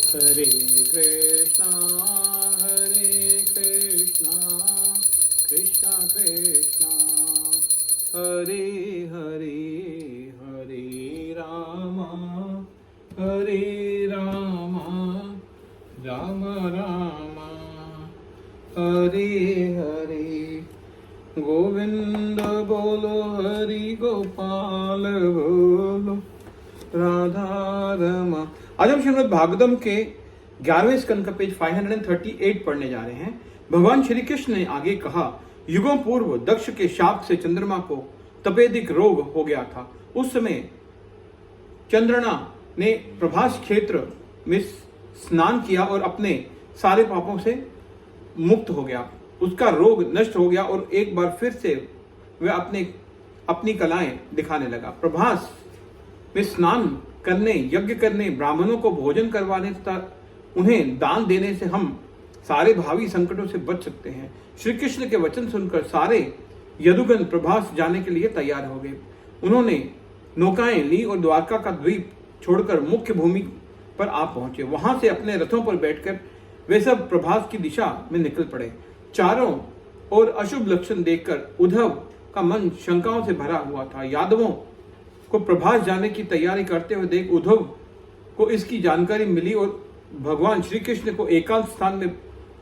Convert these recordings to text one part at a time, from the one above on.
हरे कृष्णा कृष्णा कृष्णा हरे हरे, हरे रामा राम राम हरे हरे। गोविंद बोलो हरि गोपाल बोलो राधा रमा। आज हम श्रीमद् भागवतम के 11वें स्कंद का पेज 538 पढ़ने जा रहे हैं। भगवान श्री कृष्ण ने आगे कहा, युगों पूर्व दक्ष के शाप से चंद्रमा को तपेदिक रोग हो गया था। उस समय चंद्रणा ने प्रभास क्षेत्र में स्नान किया और अपने सारे पापों से मुक्त हो गया। उसका रोग नष्ट हो गया और एक बार फिर से वह अपनी कलाएं दिखाने लगा। प्रभास में स्नान करने, यज्ञ करने, ब्राह्मणों को भोजन करवाने तथा उन्हें दान देने से हम सारे भावी संकटों से बच सकते हैं। श्री कृष्ण के वचन सुनकर सारे यदुगण प्रभास जाने के लिए तैयार हो गए। उन्होंने नौकाएं ली और द्वारका का द्वीप छोड़कर मुख्य भूमि पर आ पहुंचे। वहां से अपने रथों पर बैठकर वे सब प्रभास की दिशा में निकल पड़े। चारों ओर अशुभ लक्षण देखकर उद्धव का मन शंकाओं से भरा हुआ था। यादवों को प्रभास जाने की तैयारी करते हुए देख उद्धव को इसकी जानकारी मिली और भगवान श्री कृष्ण को एकांत स्थान में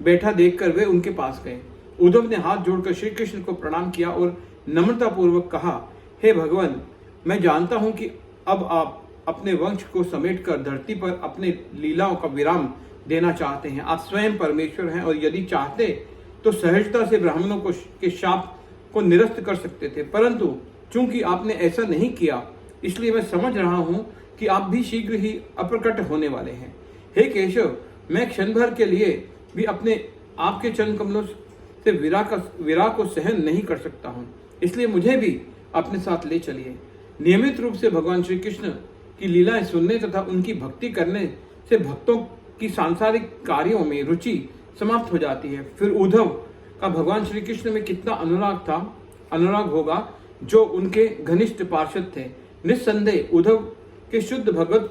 बैठा देखकर वे उनके पास गए। उद्धव ने हाथ जोड़कर श्री कृष्ण को प्रणाम किया और नम्रता पूर्वक कहा, हे भगवान, मैं जानता हूं कि अब आप अपने वंश को समेटकर धरती पर अपने लीलाओं का विराम देना चाहते हैं। आप स्वयं परमेश्वर हैं और यदि चाहते तो सहजता से ब्राह्मणों के शाप को निरस्त कर सकते थे, परंतु चूंकि आपने ऐसा नहीं किया, इसलिए मैं समझ रहा हूं कि आप भी शीघ्र ही अप्रकट होने वाले हैं। हे केशव, मैं क्षण भर के लिए भी अपने आपके चरण कमलों से विरह को सहन नहीं कर सकता हूं, इसलिए मुझे भी अपने साथ ले चलिए। नियमित रूप से भगवान श्री कृष्ण की लीलाएं सुनने तथा उनकी भक्ति करने से भक्तों की सांसारिक कार्यों में रुचि समाप्त हो जाती है। फिर उद्धव का भगवान श्री कृष्ण में कितना अनुराग होगा जो उनके घनिष्ठ पार्षद थे। निस्संदेह उद्धव के शुद्ध भगवत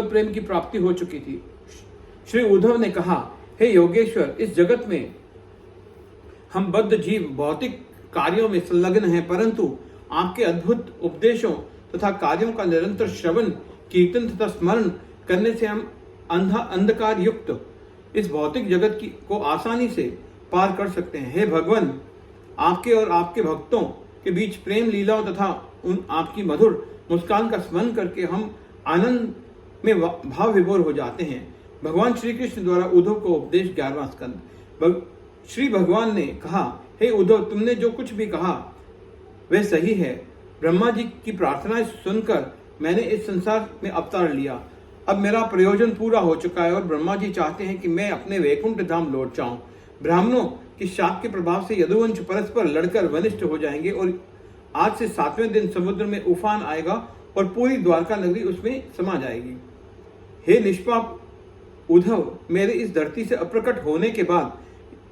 प्रेम की प्राप्ति हो चुकी थी। श्री उद्धव ने कहा, हे योगेश्वर, इस जगत में हम बद्ध जीव भौतिक कार्यों में संलग्न हैं, परंतु आपके अद्भुत उपदेशों तथा कार्यों का निरंतर श्रवण, कीर्तन तथा स्मरण करने से हम अंधकार युक्त इस भौतिक जगत को आसानी से पार कर सकते हैं। हे भगवान, आपके और आपके भक्तों के बीच प्रेम लीलाओं तथा उन आपकी मधुर मुस्कान का स्मरण करके हम आनंद में भाव विभोर हो जाते हैं। भगवान श्री कृष्ण द्वारा उद्धव को उपदेश 11वां स्कंद। श्री भगवान ने कहा, हे उद्धव, तुमने जो कुछ भी कहा वह सही है। ब्रह्मा जी की प्रार्थनाएं सुनकर मैंने इस संसार में अवतार लिया। अब मेरा प्रयोजन पूरा हो चुका है और ब्रह्मा जी चाहते हैं कि मैं अपने वैकुंठ धाम लौट जाऊं। ब्राह्मणों कि शाप के प्रभाव से यदुवंश परस्पर लड़कर वनिष्ठ हो जाएंगे और आज से 7वें दिन समुद्र में उफान आएगा और पूरी द्वारका नगरी उसमें समा जाएगी। हे निष्पाप उद्धव, मेरे इस धरती से अप्रकट होने के बाद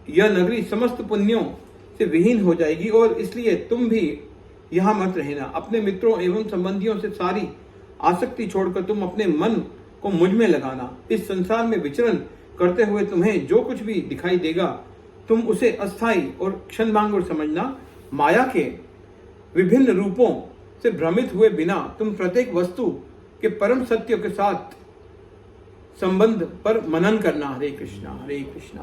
यह नगरी समस्त पुण्यों से विहीन हो जाएगी और इसलिए तुम भी यहाँ मत रहना। अपने मित्रों एवं संबंधियों से सारी आसक्ति छोड़कर तुम अपने मन को मुझ में लगाना। इस संसार में विचरण करते हुए तुम्हें जो कुछ भी दिखाई देगा तुम उसे अस्थाई और क्षणभंगुर समझना। माया के विभिन्न रूपों से भ्रमित हुए बिना तुम प्रत्येक वस्तु के परम सत्य के साथ संबंध पर मनन करना। हरे कृष्णा कृष्ण।